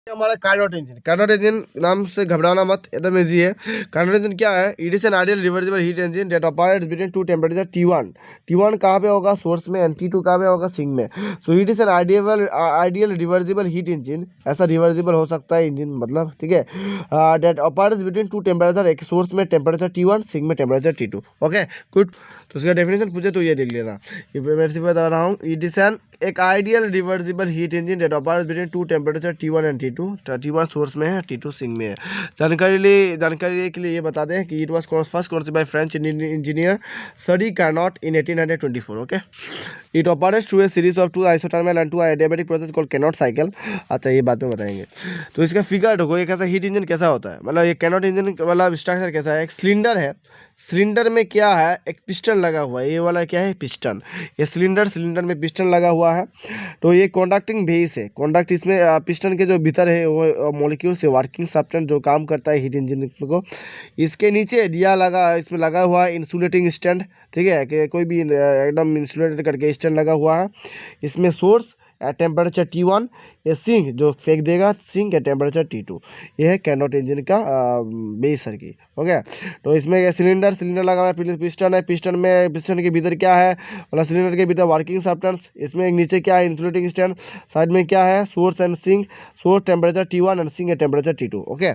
हमारा Carnot engine. Carnot engine नाम से घबराना मत, एकदम इजी है। कार्नोट इंजन क्या है? It is an ideal reversible heat engine that operates between two temperature T1। T1 कहाँ पे होगा? सोर्स में। एंड T2 कहाँ पे होगा? सिंक में। So it is an ideal reversible heat engine. ऐसा रिवर्सिबल हो सकता है इंजन, मतलब ठीक है, that operates between two temperature, एक सोर्स में टेम्परेचर T1, सिंक में टेम्परेचर T2। Okay good. तो उसका डेफिनेशन पूछे तो ये देख लेना। ये मैं सिर्फ बता रहा हूँ। इट इज एन एक ideal reversible heat engine that operates between two temperature T1 and T2। T1 source में है, T2 सिंक में है। जानकारी के लिए ये बता दें कि it was first concept by French engineer Sadi Carnot in 1824। Okay, it operates through a series of two isothermal and two adiabatic process called Carnot cycle. अच्छा, ये बाद में बताएंगे। तो इसका फिगर देखो, ये कैसा हीट इंजन कैसा होता है, मतलब ये कार्नोट इंजन वाला स्ट्रक्चर कैसा है? एक सिलेंडर है, सिलेंडर में क्या है? एक पिस्टन लगा हुआ है। ये वाला क्या है? पिस्टन। ये सिलेंडर में पिस्टन लगा हुआ है। तो ये कॉन्डक्टिंग बेस है। कॉन्डक्ट इसमें पिस्टन के जो भीतर है वो मॉलिक्यूल से वर्किंग सब्सटेंस जो काम करता है हीट इंजन को। इसके नीचे दिया लगा, इसमें लगा हुआ है इंसुलेटिंग स्टैंड। ठीक है, कि कोई भी एकदम इंसुलेटेड करके स्टैंड लगा हुआ है। इसमें सोर्स टेम्परेचर T1, ये सिंक जो फेंक देगा, सिंक है टेम्परेचर T2। ये है कार्नोट इंजन का बेस सर्किट। ओके, तो इसमें सिलेंडर लगा हुआ है, पिस्टन है, पिस्टन के भीतर क्या है, मतलब सिलेंडर के भीतर वर्किंग सब्सटेंस। इसमें एक नीचे क्या है? Insulating stand. साइड में क्या है? Source and sink. Source temperature T1 and sink है टेम्परेचर T2। ओके,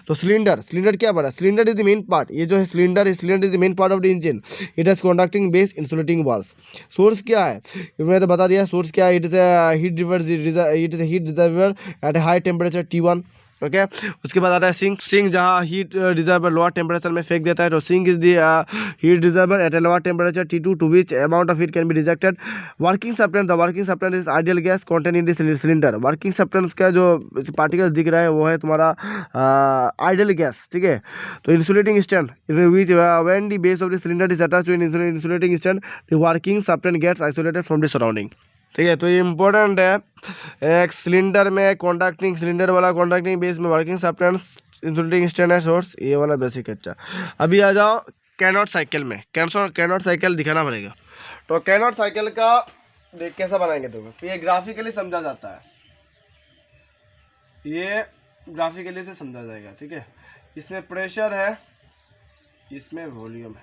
तो सिलेंडर क्या बना? Cylinder is the main part. ये जो है cylinder is the main part of the engine. It has conducting base, insulating walls. Source क्या है? मैंने तो बता दिया सोर्स क्या है। It is heat reservoir at a high temperature T1। Okay, उसके बाद आता है सिंक जहाँ हीट रिजर्वर लोअर टेम्परेचर में फेंक देता है। तो sink is the heat reservoir at a lower temperature T2 to which amount of heat can be rejected. Working substance is ideal gas contain in the cylinder. Working substance का जो particles दिख रहा है वो है तुम्हारा आइडियल गैस। ठीक है, तो insulating stand which when the base of the cylinder is attached to an insulating stand, the working substance gets isolated from the surrounding. ठीक है, तो ये इंपॉर्टेंट है। एक सिलेंडर में कॉन्डक्टिंग, सिलेंडर वाला कॉन्डक्टिंग बेस में वर्किंग सब्सटेंस, इंसुलेटिंग स्टैंड है सोर्स। ये वाला बेसिक। अच्छा, अभी आ जाओ कार्नोट साइकिल में। कार्नोट साइकिल दिखाना पड़ेगा। तो कार्नोट साइकिल का देख कैसा बनाएंगे देखो, तो ये ग्राफिकली समझा जाता है। ये ग्राफिकली से समझा जाएगा। ठीक है, इसमें प्रेशर है, इसमें वॉल्यूम है।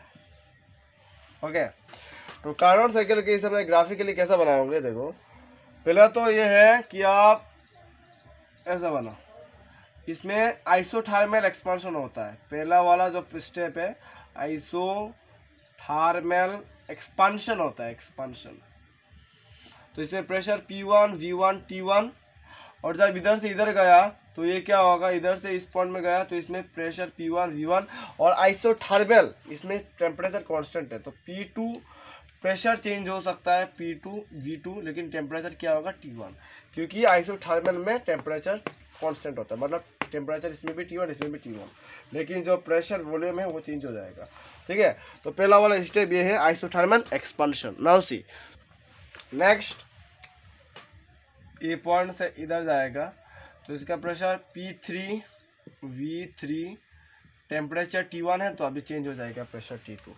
ओके, तो कार्नोट साइकिल के हिसाब से ग्राफिकली कैसा बनाओगे देखो। पहला तो ये है कि आप ऐसा बना, इसमें आइसोथर्मल एक्सपांशन होता है। पहला वाला जो स्टेप है आइसोथर्मल एक्सपांशन होता है, एक्सपांशन। तो इसमें प्रेशर P1 V1 T1, और जब इधर से इधर गया तो ये क्या होगा? इधर से इस पॉइंट में गया तो इसमें प्रेशर P1 V1 और आइसोथर्मल, इसमें टेम्परेचर कांस्टेंट है। तो P2 प्रेशर चेंज हो सकता है P2 V2, लेकिन टेम्परेचर क्या होगा? T1, क्योंकि आइसोथर्मल में टेम्परेचर कांस्टेंट होता है, मतलब टेम्परेचर इसमें भी T1 इसमें भी T1, लेकिन जो प्रेशर वॉल्यूम है वो चेंज हो जाएगा। ठीक है, तो पहला वाला स्टेप ये है isothermal expansion. Now see next, ये पॉइंट से इधर जाएगा तो इसका pressure P3 V3, temperature T1 है, तो अभी चेंज हो जाएगा प्रेशर T2।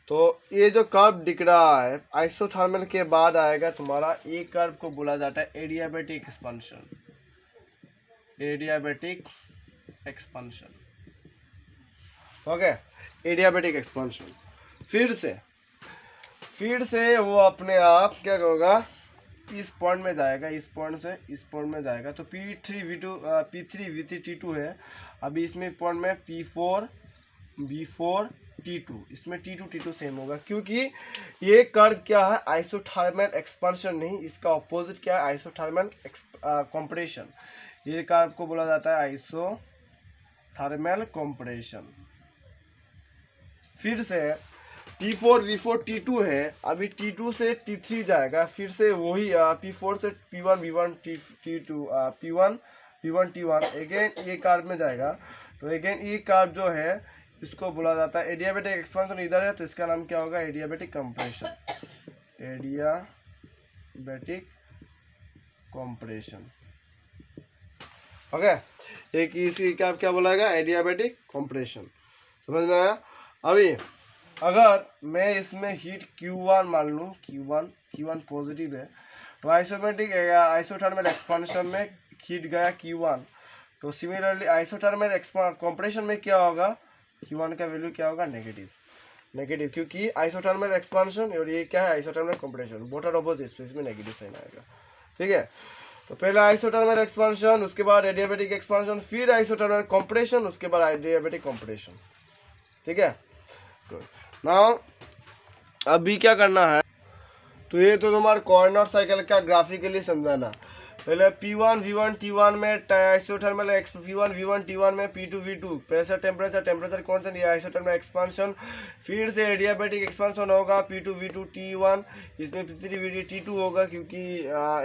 तो ये जो कर्व दिख रहा है आइसोथर्मल के बाद आएगा तुम्हारा, ये कर्व को बोला जाता है adiabatic expansion. Adiabatic expansion. Okay, adiabatic expansion. फिर से वो अपने आप क्या होगा? इस पॉइंट में जाएगा, इस पॉइंट से इस पॉइंट में जाएगा। तो P3 V3 T2 है। अभी इसमें पॉइंट में P4 B4 T2, इसमें T2 सेम होगा, क्योंकि ये कर्व क्या है? आइसोथर्मल एक्सपांशन नहीं, इसका ऑपोजिट क्या है? Isothermal compression. ये कर्व को बोला जाता है आइसोथर्मल कंप्रेशन। फिर से P4 V4 T2 है। अभी T2 से T3 जाएगा, फिर से वही P4 से P1 V1 T2 P1 V1 T1 again ये कर्व में जाएगा। तो अगेन ये कर्व जो है इसको बोला जाता है एडियाबैटिक एक्सपांशन। इधर है तो इसका नाम क्या होगा? Adiabatic compression. Adiabatic compression. Okay, एक इसी का क्या बोला गया? Adiabatic compression. समझ में आया? अभी अगर मैं इसमें हीट Q1 मान लूँ, Q1 पॉजिटिव है, तो आइसोथर्मल एक्सपांशन में हीट गया Q1, तो सिमिलरली आइसोथर्मल कंप्रेशन में क्या होगा, Q1 का वैल्यू क्या होगा, नेगेटिव, क्योंकि आइसोथर्मल एक्सपांशन और ये क्या है, isothermal compression, both are opposite, तो इसमें नेगेटिव साइन आएगा। ठीक है, तो पहला आइसोथर्मल एक्सपांशन, उसके बाद एडियाबैटिक एक्सपांशन, फिर आइसोथर्मल कंप्रेशन, उसके बाद एडियाबैटिक कंप्रेशन। ठीक है, नाउ अभी क्या करना है, तो ये तो तुम्हारा कॉर्नर साइकिल का ग्राफिकली समझाना। पहले P1 V1 T1 में आइसोथर्मल P1 V1 T1 में P2 V2 pressure temperature constant, ये आइसोथर्मल एक्सपांशन। फिर से एडियाबैटिक एक्सपांशन होगा P2 V2 T1, इसमें P3 V3 T2 होगा, क्योंकि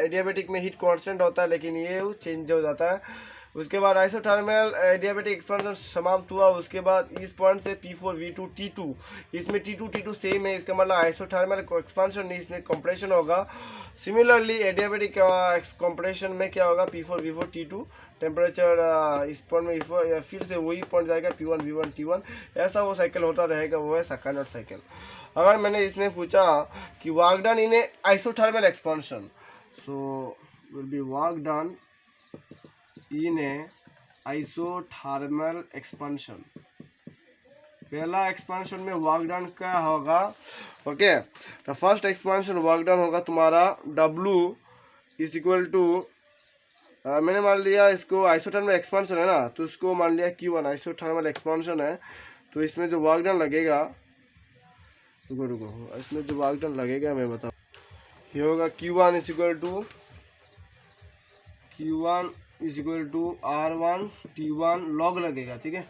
एडियाबैटिक में हीट कांस्टेंट होता है, लेकिन ये चेंज हो जाता है। उसके बाद आइसोथर्मल एडियाबैटिक एक्सपांशन समाप्त हुआ, उसके बाद इस पॉइंट से P4 V2 T2, इसमें T2 सेम है, इसका मतलब आइसोथर्मल एक्सपांशन नहीं, इसमें कंप्रेशन होगा। सिमिलरली एडियाबैटिक कंप्रेशन में क्या होगा, P4 V4 T2 टेम्परेचर इस पॉइंट में फिर से वही पॉइंट जाएगा P1 V1 T1, ऐसा वो साइकिल होता रहेगा, वो है कार्नोट साइकिल। अगर मैंने इसमें पूछा कि work done in isothermal expansion, so will be work done in isothermal expansion, पहला एक्सपांशन में वर्क डन क्या होगा, ओके, तो फर्स्ट एक्सपांशन वर्क डन होगा तुम्हारा W इज इक्वल टू, मैंने मान लिया इसको आइसोथर्मल एक्सपांशन है ना, तो इसको मान लिया Q1 आइसोथर्मल एक्सपांशन है, तो इसमें जो वर्क डन लगेगा, रुको इसमें जो वर्क डन लगेगा मैं बताऊँ, ये होगा Q1 is equal to R1 T1 log लगेगा। ठीक है,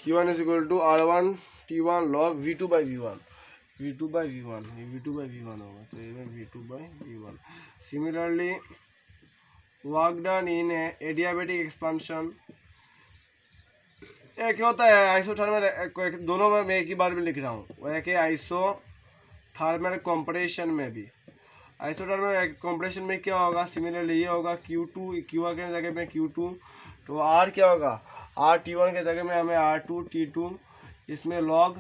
Q1 is equal to R1 T1 log V2 by V1 ये V2 बाई V1 होगा, तो ये V2 by V1। Similarly work done in adiabatic expansion, एक होता है आइसोथर्मल, दोनों में मैं एक ही बार में लिख रहा हूँ, वह है कि आइसोथर्मल कंप्रेशन में भी, आइसोथर्मल कंप्रेशन में क्या होगा, सिमिलरली ये होगा Q2 Q1 के जगह में Q2, तो R क्या होगा, R T1 के जगह में हमें R2 T2, इसमें लॉग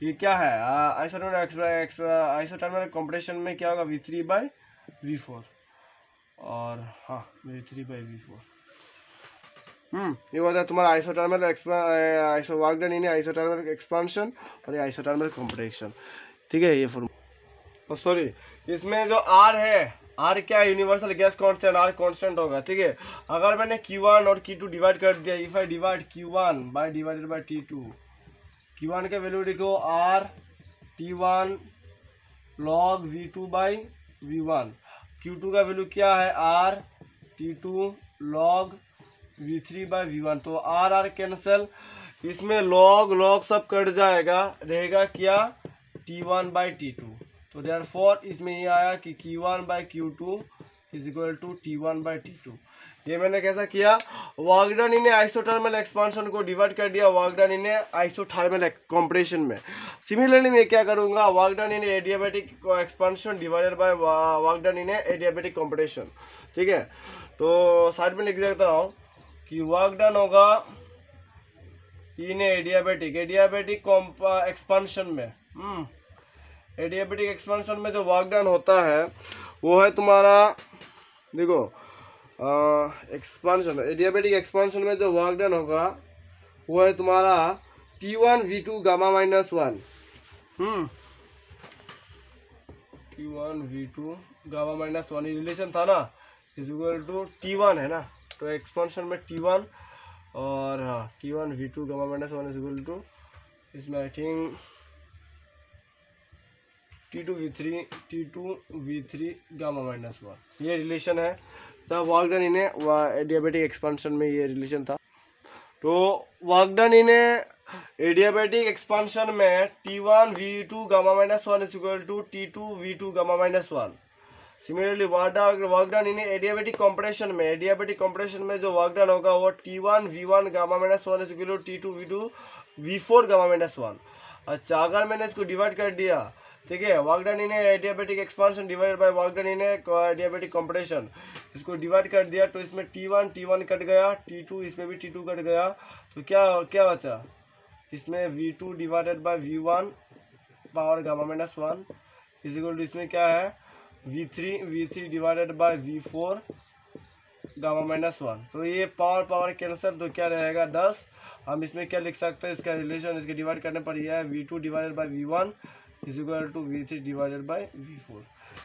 ये क्या है, आइसोथर्मल कंप्रेशन में क्या होगा, V3 बाई V4, और हाँ V3 बाई V4। ये होता है तुम्हारा isothermal work done in isothermal expansion और ये आइसोथर्मल कंप्रेशन। ठीक है, ये फॉर्मूला, सॉरी इसमें जो R है, R क्या है, universal gas constant, R constant होगा। ठीक है, अगर मैंने Q1 और Q2 डिवाइड कर दिया, if I divide Q1 by divided by T2, Q1 का वैल्यू लिखो R T1 log V2 by V1, Q2 का वैल्यू क्या है, R T2 log V3 by V1, तो R कैंसिल, इसमें log सब कट जाएगा, रहेगा क्या, T1 बाई T2, तो देयरफॉर इसमें ये आया कि Q1 by Q2 is equal to T1 by T2। ये मैंने कैसा किया, work done in isothermal expansion को डिवाइड कर दिया work done in isothermal compression में। सिमिलरली मैं क्या करूंगा, work done in adiabatic expansion divided by work done in adiabatic compression. ठीक है, तो साइड में लिख देता हूँ कि वर्क डन होगा इन एडियाबैटिक एक्सपांशन में, एडियाबैटिक एक्सपांशन में जो वर्क डन होता है वो है तुम्हारा, देखो एक्सपांशन, एडियाबैटिक एक्सपांशन में जो वर्क डन होगा वो है तुम्हारा T1 V2 gamma minus 1, T1 V2 gamma minus 1 relation था ना, इज इक्वल टू T1 है ना, तो एक्सपांशन में T1 और हाँ T1 V2 gamma minus 1 is equal to, इसमें I think T2 V3 gamma minus 1, ये रिलेशन है। तो work done in adiabatic expansion में ये रिलेशन था, तो work done in adiabatic expansion में T1 V2 gamma minus 1 is equal to T2 V2 gamma minus 1। Similarly work done in adiabatic compression में जो वर्क डन होगा वो T1 V1 gamma minus 1 is equal to T2 V2 V4 gamma minus 1। अच्छा, अगर मैंने इसको divide कर दिया, ठीक है, work done in adiabatic expansion divided by work done in adiabatic compression, इसको डिवाइड कर दिया तो इसमें T1 कट गया, T2 इसमें भी T2 कट गया, तो क्या बचा, इसमें V2 divided by V1 power gamma minus 1 is equal to, इसमें क्या है V3 divided by V4 gamma minus 1। तो ये पावर कैंसिल, तो क्या रहेगा 10। हम इसमें क्या लिख सकते हैं, इसका रिलेशन इसके डिवाइड करने पर यह है V2 divided by V1 is equal to V3 divided by V4।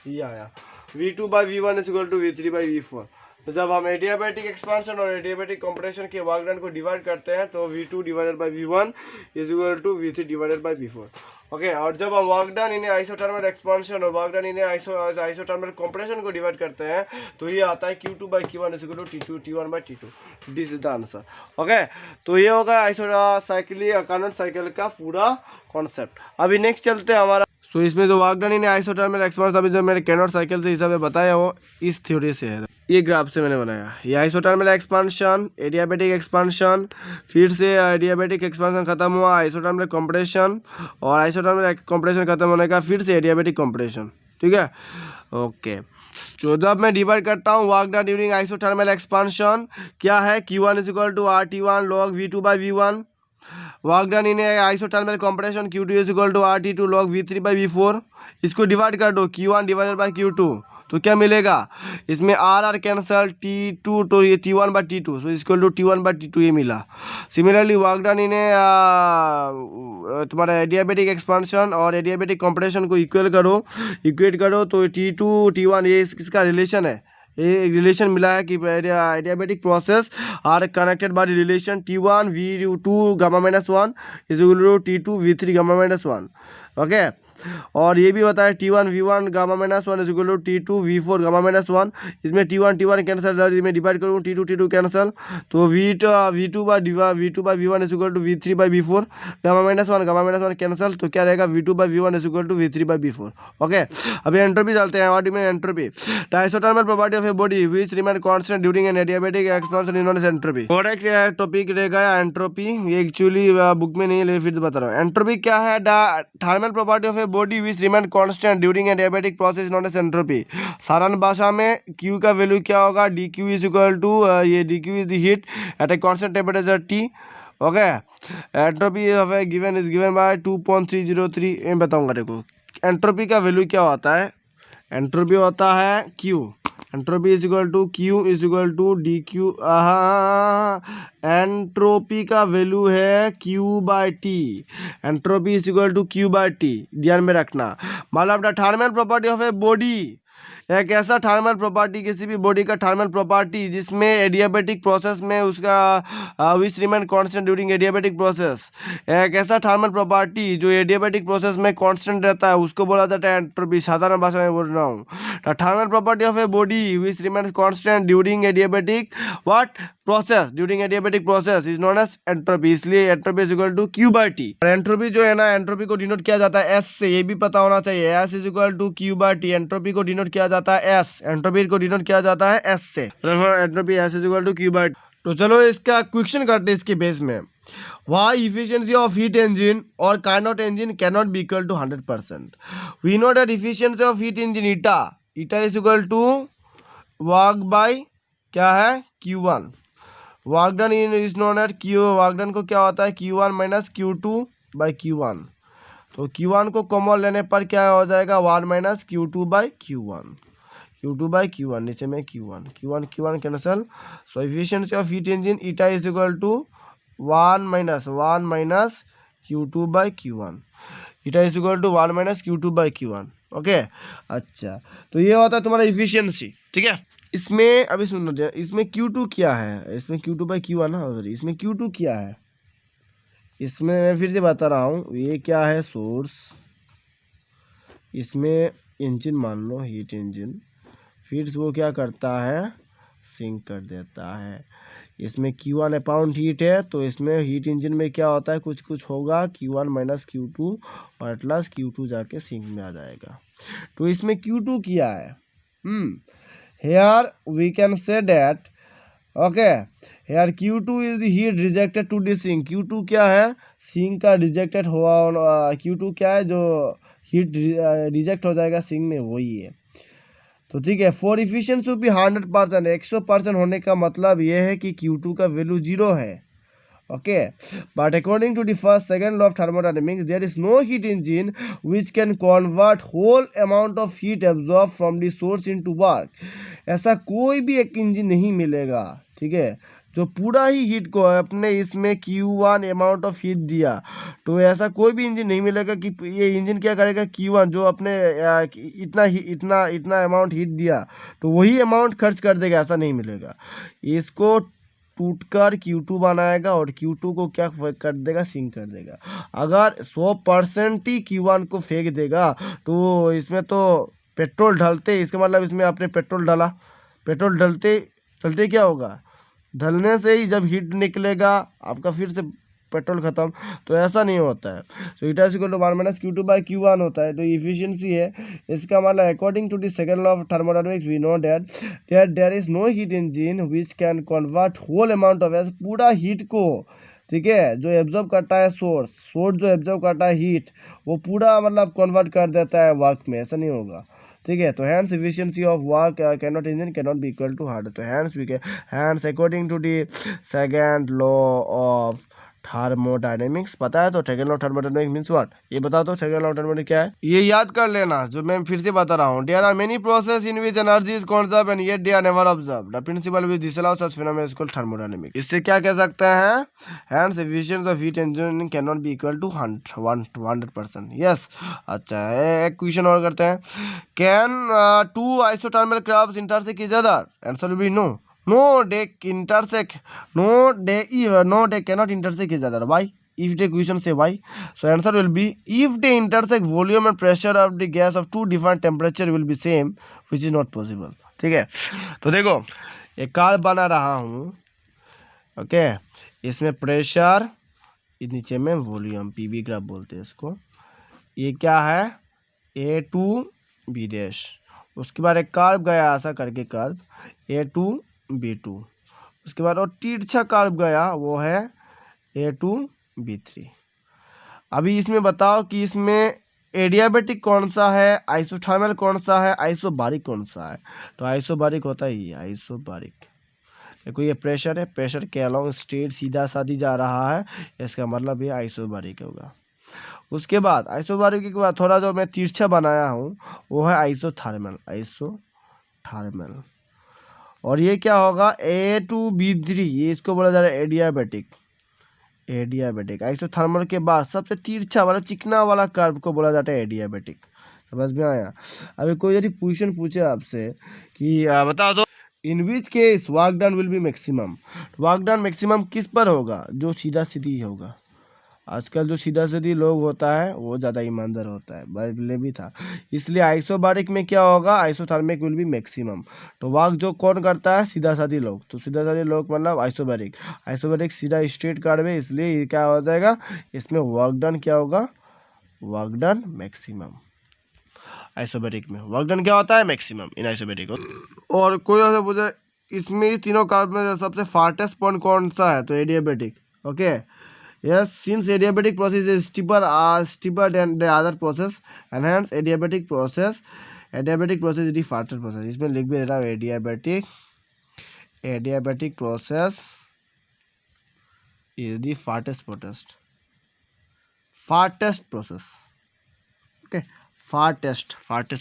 ये आया V2 by V1 is equal to V3 by V4। तो जब हम एडियाबैटिक एक्सपांशन और एडियाबैटिक कंप्रेशन के वर्क डन को डिवाइड करते हैं तो V2 divided by V1 is equal to V3 divided by V4। Okay, और जब हम work done in isothermal expansion और work done in isothermal compression को डिवाइड करते हैं तो ये आता है Q2 by Q1 is equal to T2 T1 by T2। This is the answer. Okay, तो ये होगा कार्नोट साइकिल का पूरा कॉन्सेप्ट। अभी नेक्स्ट चलते हैं हमारा। सो इसमें जो work done in isothermal expansion अभी जो मेरे कार्नोट साइकिल से हिसाब से बताया वो इस थ्योरी से है, ये ग्राफ से मैंने बनाया। ये आइसोथर्मल एक्सपांशन, एडियाबैटिक एक्सपांशन, फिर से एडियाबैटिक एक्सपांशन खत्म हुआ, आइसोथर्मल कंप्रेशन, और आइसोथर्मल कंप्रेशन खत्म होने का फिर से एडियाबैटिक कंप्रेशन। ठीक है, ओके। तो जब मैं डिवाइड करता हूँ work done during isothermal expansion क्या है, Q1 is equal to RT1 log V2 by V1। Work done in isothermal compression Q2 is equal to RT2 log V3 by V4। इसको डिवाइड कर दो Q1 डिवाइडेड बाई Q2, तो क्या मिलेगा, इसमें R cancel, T2 तो ये T1 by T2, so equal to T1 by T2 ये मिला। सिमिलरली वर्क डन इन तुम्हारा एडियाबैटिक एक्सपांशन और एडियाबैटिक कंप्रेशन को इक्वेट करो तो T2 T1 ये किसका रिलेशन है, ये रिलेशन मिला है कि adiabatic process are connected by relation T1 V2 gamma minus 1 is equal to T2 V3 gamma minus 1। Okay, और ये भी बताया T1 V1 gamma minus 1 is equal to T2 V4 gamma minus 1। इसमें T1 कैंसिल, इसमें divide करूँ T2 cancel, तो V2 by V1 is equal to V3 by V4 gamma minus 1 cancel, तो क्या रहेगा V2 by V1 is equal to V3 by V4। Okay, अभी entropy डालते हैं। What do mean entropy, isothermal property of a body which remain constant during an adiabatic expansion is known as entropy. Correct topic रहेगा entropy, ये actually book में नहीं है, फिर बता रहा हूँ। एंट्रोपी क्या है, thermal property of a body which remain constant during adiabatic process known as entropy. साधारण भाषा में Q का वैल्यू क्या होगा, dQ इज इक्वल टू ये dQ is the heat at a constant temperature T। Okay, entropy of a given is given by 2.303। मैं बताऊंगा, देखो एंट्रोपी का वैल्यू क्या होता है, एंट्रोपी होता है Q, entropy is equal to Q is equal to DQ। Entropy का वैल्यू है Q by T, entropy is equal to Q by T, ध्यान में रखना। मतलब the thermal property of a body, एक ऐसा थर्मल प्रॉपर्टी, किसी भी बॉडी का थर्मल प्रॉपर्टी जिसमें एडियाबैटिक प्रोसेस में उसका which remain constant during adiabatic process, एक ऐसा थर्मल प्रॉपर्टी जो एडियाबैटिक प्रोसेस में कांस्टेंट रहता है उसको बोला जाता है एंट्रोपी। साधारण भाषा में बोल रहा हूँ, the thermal property of a body which remain constant during adiabatic what process, during adiabatic process is known as entropy. इसलिए entropy is equal to Q by T. Entropy जो है ना, एंट्रोपी को डिनोट किया जाता है S से, ये भी पता होना चाहिए। S is equal to Q by T, entropy को डिनोट किया जाता है S, एंट्रोपी को डिनोट किया जाता है S से। Entropy S is equal to Q by T. तो चलो इसका क्वेश्चन करते हैं इसके बेस में। Why efficiency of heat engine or Carnot engine cannot be equal to 100%? We know that efficiency of heat engine eta is equal to work by क्या है Q1। Work done is known at Q, work done को क्या होता है Q1 minus Q2 by Q1। तो Q1 को common लेने पर क्या हो जाएगा 1 minus Q2 by Q1, Q2 by Q1, नीचे में Q1 cancel. So efficiency of heat engine eta is equal to 1 minus Q2 by Q1, eta is equal to 1 minus Q2 by Q1। Okay, अच्छा, तो ये होता है तुम्हारा efficiency. ठीक है, इसमें अभी सुनो, इसमें Q2 क्या है, इसमें Q2 बाई Q1 ना, इसमें Q2 क्या है, इसमें मैं फिर से बता रहा हूँ, ये क्या है सोर्स, इसमें इंजन मान लो हीट इंजन, फिर वो क्या करता है सिंक कर देता है। इसमें Q1 अपाउंड हीट है, तो इसमें हीट इंजन में क्या होता है कुछ होगा Q1 माइनस Q2 और प्लस Q2 जाके सिंक में आ जाएगा। तो इसमें Q2 क्या है, here we can say that okay, here Q2 is the heat rejected to the sink। Q2 क्या है, सिंक का रिजेक्टेड हुआ, Q2 क्या है जो हीट रिजेक्ट हो जाएगा सिंक में, वही है। तो ठीक है, फॉर इफिशियंसी टू बी 100%, 100% होने का मतलब ये है कि Q2 का वैल्यू 0 है। Okay, but according to the second law of thermodynamics, there is no heat engine which can convert whole amount of heat absorbed from the source into work. ऐसा कोई भी एक इंजन नहीं मिलेगा, ठीक है, जो पूरा ही हीट को अपने इसमें Q1 अमाउंट ऑफ हीट दिया। तो ऐसा कोई भी इंजन नहीं मिलेगा कि ये इंजन क्या करेगा, Q1 जो अपने इतना इतना अमाउंट हीट दिया तो वही अमाउंट खर्च कर देगा, ऐसा नहीं मिलेगा। इसको टूटकर Q2 बनाएगा और Q2 को क्या कर देगा, सिंक कर देगा। अगर 100% ही Q1 को फेंक देगा तो इसमें तो पेट्रोल ढलते, इसका मतलब इसमें आपने पेट्रोल डाला, पेट्रोल डलते डलते क्या होगा, ढलने से ही जब हीट निकलेगा आपका फिर से पेट्रोल खत्म। तो ऐसा नहीं होता है। So heat is equal to 1 minus Q2/Q1 होता है। तो इफिशियंसी है, इसका मतलब according to the second law of thermodynamics we know that there is no heat engine which can convert whole amount of पूरा हीट को, ठीक है, जो एब्जॉर्ब करता है सोर्स जो एब्जॉर्ब करता है हीट वो पूरा मतलब कन्वर्ट कर देता है वर्क में, ऐसा नहीं होगा, ठीक है। तो hence efficiency of work cannot engine cannot be equal to hard. तो hence according to the second law of thermodynamics, पता है तो second law of thermodynamics means what, ये बता दो सेकंड लॉ ऑफ थर्मोडायनेमिक्स क्या है, ये याद कर लेना जो मैं फिर से बता रहा हूँ। There are many process in which energy is conserved and yet they are never observed, the principle which disallows such phenomena is called thermodynamics. इससे क्या कह सकते हैं, hence efficiency of heat engine can not be equal to 100%। Yes, अच्छा एक question और करते हैं, can two isothermal curves intersect each other, answer will be no, they intersect, no they cannot intersect each other. Why? If the question say why, so answer will be if they intersect, volume and pressure of the gas of two different temperature will be same, which is not possible। ठीक है, तो देखो एक car बना रहा हूँ, okay, इसमें pressure, नीचे में वॉल्यूम, पीवी ग्राफ बोलते हैं इसको। ये क्या है, A2 B डैश, उसके बाद एक कर्व गया ऐसा करके कर्व A2B2, उसके बाद और तिरछा कर्व गया वो है A2B3। अभी इसमें बताओ कि इसमें एडियाबैटिक कौन सा है, आइसोथर्मल कौन सा है, आइसोबारिक कौन सा है। तो आइसोबारिक होता है ये, आइसोबारिक। देखो ये प्रेशर है, प्रेशर के अलोंग स्ट्रेट सीधा साधी जा रहा है, इसका मतलब ये आइसोबारिक होगा। उसके बाद आइसोबारिक के बाद थोड़ा जो मैं तिरछा बनाया हूँ वो है आइसोथर्मल, आइसोथर्मल। और ये क्या होगा, A2B3, ये इसको बोला जा रहा है एडियाबैटिक, एडियाबैटिक। आइसोथर्मल के बाद सबसे तिरछा वाला चिकना वाला कर्व को बोला जाता है एडियाबैटिक। समझ में आया। अभी कोई यदि क्वेश्चन पूछे आपसे कि बताओ तो in which case work done will be maximum, work done maximum किस पर होगा, जो सीधा सीधी होगा। आजकल जो सीधा सीधी लोग होता है वो ज़्यादा ईमानदार होता है, पहले भी था। इसलिए आइसोबारिक में क्या होगा, आइसोथर्मिक विल बी मैक्सिमम। तो वर्क जो कौन करता है, सीधा साधी लोग। तो सीधा साधी लोग मतलब आइसोबारिक, आइसोबारिक सीधा स्ट्रेट कर्व है, इसलिए ये क्या हो जाएगा, इसमें वर्क डन क्या होगा, वर्क डन मैक्सिमम। आइसोबारिक में वर्क डन क्या होता है, मैक्सिमम इन आइसोबारिक। और कोई ऐसा पूछे इसमें तीनों कर्व में सबसे फास्टेस्ट पॉइंट कौन सा है, तो adiabatic. Okay, yes, since adiabatic process is steeper than the other process, and hence adiabatic process is the fastest process। इसमें लिख भी दे रहा हूँ adiabatic process is the fastest process, okay, fastest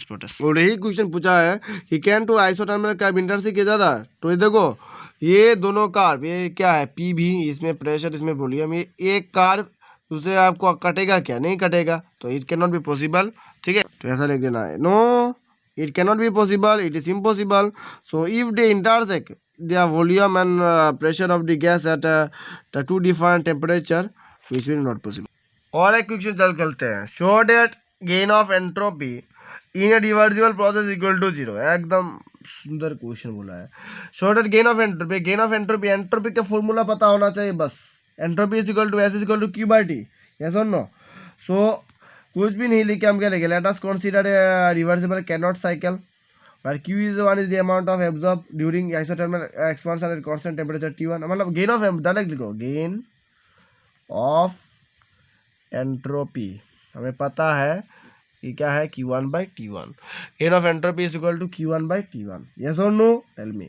process। और यही क्वेश्चन पूछा है कि can two isothermal curve intersect each other. तो ये देखो ये दोनों कर्व, ये क्या है पी भी, इसमें प्रेशर इसमें वॉल्यूम, ये एक कर्व दूसरे आपको कटेगा क्या, नहीं कटेगा, तो it can not be possible. ठीक है, तो ऐसा लिख देना है, no it can not be possible, it is impossible. So if they intersect the volume and pressure of the gas at the two different temperature, which will not possible. और एक question चल करते हैं, show that gain of entropy in a reversible process equal to 0। एकदम सुंदर question बोला है। Show that gain of entropy, entropy का फॉर्मूला पता होना चाहिए बस। Entropy is equal to S is equal to Q by T, yes और नो। सो कुछ भी नहीं लिखे हम क्या लिखे, let us consider reversible Carnot cycle where Q is the amount of absorbed during isothermal expansion at constant temperature T1। मतलब gain of, direct लिखो गेन ऑफ एंट्रोपी, हमें पता है कि क्या है Q1/T1। Gain of entropy is equal to Q1/T1, yes और no, tell me.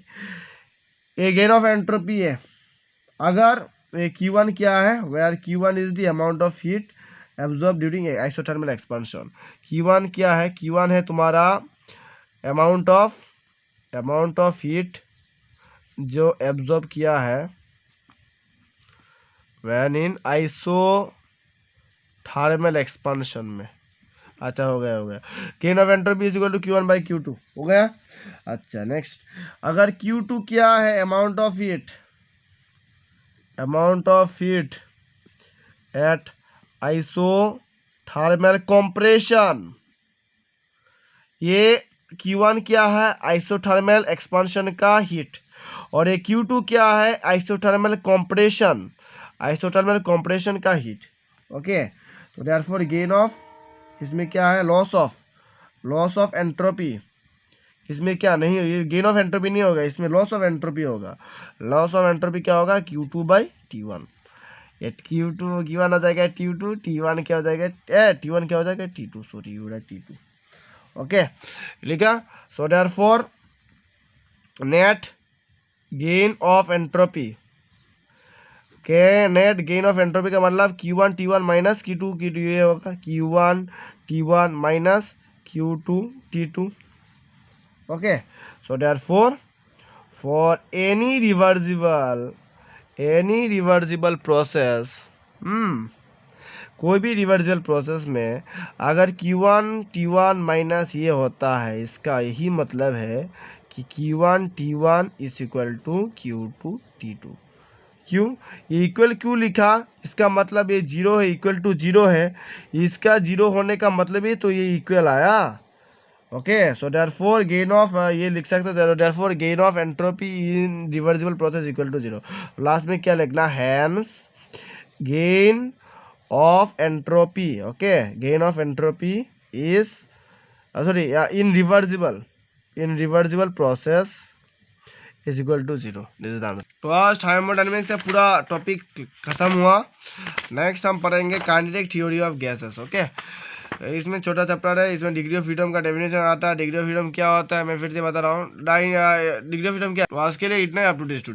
ये गेन ऑफ एंट्रोपी है, अगर Q1 क्या है, where Q1 is the amount of heat absorb during isothermal expansion. Q1 क्या है, Q1 है तुम्हारा अमाउंट ऑफ हीट जो एब्जॉर्ब किया है व्हेन इन आइसोथर्मल एक्सपेंशन में। अच्छा हो गया। Gain of entropy is equal to Q1 by Q2 हो गया। अच्छा नेक्स्ट, अगर Q2 क्या है, amount of heat at isothermal compression, ये Q1 क्या है, आइसोथर्मल एक्सपेंशन का हीट, और ये Q2 क्या है, आइसोथर्मल कंप्रेशन का हीट। ओके, तो देयरफॉर गेन ऑफ, इसमें क्या है, लॉस ऑफ एंट्रोपी, इसमें क्या नहीं, ये गेन ऑफ एंट्रोपी नहीं होगा, इसमें लॉस ऑफ एंट्रोपी होगा। लॉस ऑफ एंट्रोपी क्या होगा, Q2 बाई T1। ये Q1 हो जाएगा T2, T1 क्या हो जाएगा, T1 क्या हो जाएगा T2, सॉरी T2। ओके, लिखा। So therefore net gain of entropy net gain of entropy का मतलब Q1 T1 minus Q2 T2, ये होगा Q1 T1 minus Q2 T2। Okay, so therefore for any reversible process, कोई भी reversible process में अगर Q1 T1 minus ये होता है, इसका यही मतलब है कि Q1 T1 is equal to Q2 T2। क्यों, ये इक्वल क्यों लिखा, इसका मतलब ये जीरो है, इक्वल टू जीरो है, इसका जीरो होने का मतलब ये तो ये इक्वल आया। Okay, so therefore gain of, ये लिख सकते हो, therefore gain of entropy in reversible process equal to zero. Last में क्या लिखना, hence gain of entropy, okay, gain of entropy is sorry in reversible process is equal to zero. तो आज thermodynamics से पूरा टॉपिक खत्म हुआ। नेक्स्ट हम पढ़ेंगे kinetic theory of gases. Okay, इसमें छोटा चैप्टर है, इसमें डिग्री ऑफ फ्रीडम का डेफिनेशन आता है। डिग्री ऑफ फ्रीडम क्या होता है मैं फिर से बता रहा हूँ, डिग्री ऑफ फ्रीडम क्या है, तो आज के लिए इतना ही। Up to date.